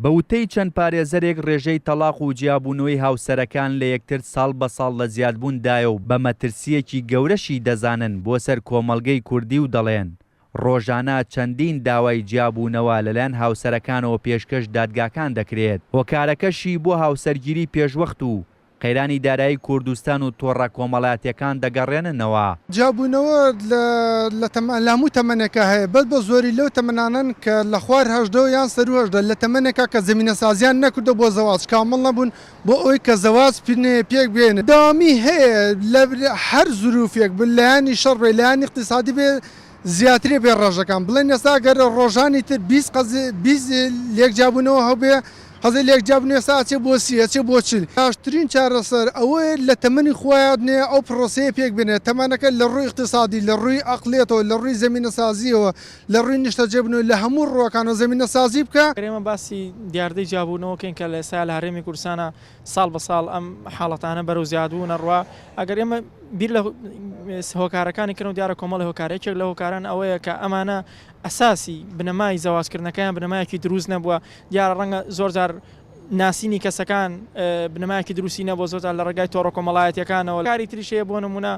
بەوتەی چەند پارێزەرێک ڕێژەی تەلاق و جیابوونەوەی هاوسەرەکان لە یەکتر ساڵ بە ساڵ لە زیادبووندایە و بە مەترسیەکی گەورەشی دەزانن بۆ سەر کۆمەڵگەی کوردی و دەڵێن ڕۆژانە چەندین داوای جیابوونەوە لەلایەن هاوسەرەکانەوە پێشکەش دادگاکان دەکرێت هۆکارەکەشی بۆ هاوسەرگیری پێشوەخت و قەیرانی دارایی کوردستان و تۆڕە کۆمەڵایەتیەکان دەگەڕێننەوە. جیابوونەوە لە هەموو تەمەنێکە هەیە بەس بە زۆری لەو تەمەنانن کە لە خوار هەژدە یان سەر و هەژدە لە تەمەنێکە کە زەمینە سازیان نەکردە بۆ زەواج کامڵ نەبوون بۆ ئەوی کە زەواج پێک بێنن. داوامی هەیە لە هەر زروفێک لایەنی شەڕ بێ لایەنی اقتصادی بێ زیاترێ بێ ڕێژەکان بڵێن ئێستا گەر ڕۆژانی تر 20 لێک جیابوونەوە هەبێ حەزی لێک جیابوونەوە ئێستا ئەچێ بۆ سی ئەچێ بۆ چل. باشترین چارەسەر ئەوەیە لە تەمەنی خۆیان ئەو پرۆسەیە پێک بێنێت تەمەنەکە لە ڕووی اقتصادی لە ڕووی عەقڵێتەوە لە ڕووی زەمینە سازیەوە لە ڕووی نیشتەجێبوونەوە لە هەموو ڕۆکانەوە زەمینە سازی بکە. ئێمە باسی دیاردەی جیابوونەوەکەین کە لە ئێستا لە هەرێمی کوردستانە ساڵ بە ساڵ ئەم حاڵەتانە بەرەو زیادبوونە ڕوا. ئەگەر ئێمە بیر لە هۆکارەکانی کردن و دیارە کۆمەڵی هۆکارێکێک لە هۆکاران ئەوەیە کە ئەمانە ئەساسی بنەمای زەواجکردنەکەیان بنەمایەکی دروست نەبووە دیارە ڕەنگە زۆرجار ناسینی کەسەکان بنەمایەکی دروستی نەبووە زۆرجار لە ڕێگای تۆڕە کۆمەڵایەتیەکانەوە. کاری تریشەیە بۆ نمونە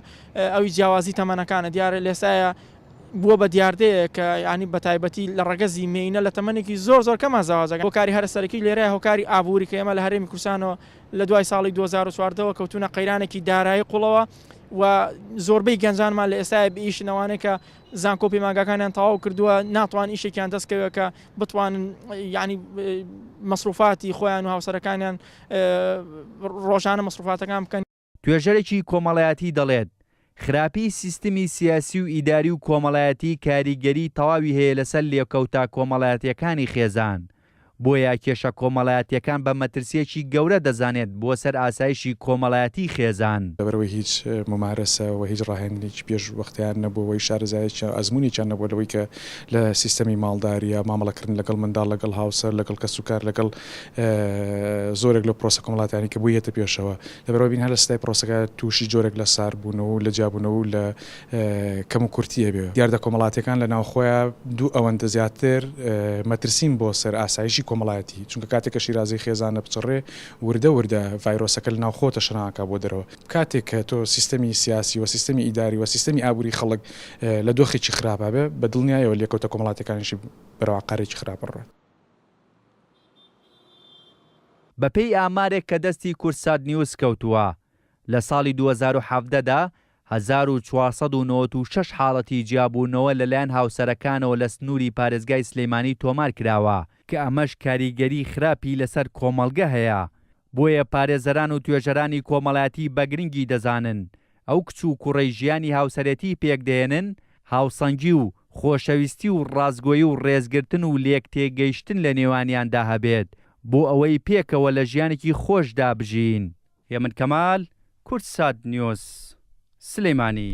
ئەوی جیاوازی تەمەنەکانە دیارە لێسایە بووە بە دیاردەیە کە ینی بەتایبەتی لە ڕەگەزی مێینە لە تەمەنێکی زۆر کەمە زەواجەکە. هۆکاری هەرسەرەکی لێرەیە هۆکاری ئابووری کە ئێمە لە هەرێمی کوردستانەوە لە دوای ساڵی 2014ەوە کەوتونە قەیرانێکی دارایی قوڵەوە و زۆربەی گەنجانمان لە ئێستای بئیشنەوانەیە کە زانکۆ پەیمانگاکانیان تەواو کردووە ناتوان ئیشێکیان دەستکەوێت کە بتوانن ینی مەسروفاتی خۆیان و هاوسەرەکانیان ڕۆژانە مەسروفاتەکان بکەن. توێژەرێکی کۆمەڵایەتی دەڵێت خراپی سیستمی سیاسی و ئیداری و کۆمەڵایەتی کاریگەری تەواوی هەیە لەسەر لێکەوتا کۆمەڵایەتیەکانی خێزان بۆیە کێشە کۆمەڵایەتیەکان بە مەترسیەکی گەورە دەزانێت بۆ سەر ئاسایشی کۆمەڵایەتی خێزان. لەبەرەوەی هیچ ممارەسە و هیچ ڕاهێنێکی پێش وەختیان نەبووەوەی شارەزایەکی ئەزمموونیان نەبووە لەوەی کە لە سیستەمی ماڵداریە مامەڵەکردن لەگەڵ منداڵ لەگەڵ هاوسەر لەگەڵ کەسوکار لەگەڵ زۆرێک لە پرۆسە کۆمەڵاتیانی کە بوویەتە پێشەوە. لەبەرەوەی بین هەر لە ستای پرۆسەکە تووشی جۆرێک لە ساربوونەوە و لە جیابوونەوە و لە کەم و کورتیە بێ. دیاردە کۆمەڵاتیەکان لە ناوخۆیان دوو ئەوەندە زیاتر مەترسین بۆ سەر ئاسایشی کۆمەڵایەتی چونکە کاتێک کە شیرازی خێزانە بچڕێ وردە ڤایرۆسەکە لە ناو خۆتە شەناکە بۆ دەرەوە. کاتێک کە تۆ سیستەمی سیاسی و سیستەمی ئیداری و سیستەمی ئابووری خەڵک لە دۆخێکی خراپە بێ بە دڵنیایەوە لێکەوتە کۆمەڵاتیەکانیشی بەرەواقارێکی خراپە ڕێت. بەپێی ئامارێک کە دەستی کوردسات نیوز کەوتووە لە ساڵی 2017دا 1496 حاڵەتی جیابوونەوە لەلایەن هاوسەرەکانەوە لە سنووری پارێزگای سلەیمانی تۆمار کراوە کە ئەمەش کاریگەری خراپی لەسەر کۆمەڵگە هەیە. بۆیە پارێزەران و توێژەرانی کۆمەڵایەتی بە گرنگی دەزانن ئەو کچ و کوڕەی ژیانی هاوسەرەتی پێکدێنن هاوسەنگی و خۆشەویستی و ڕازگۆیی و ڕێزگرتن و لێک تێگەیشتن لە نێوانیاندا هەبێت بۆ ئەوەی پێکەوە لە ژیانێکی خۆشدا بژین. هێمن کەمال، کوردسات نیوز، سلەیمانی.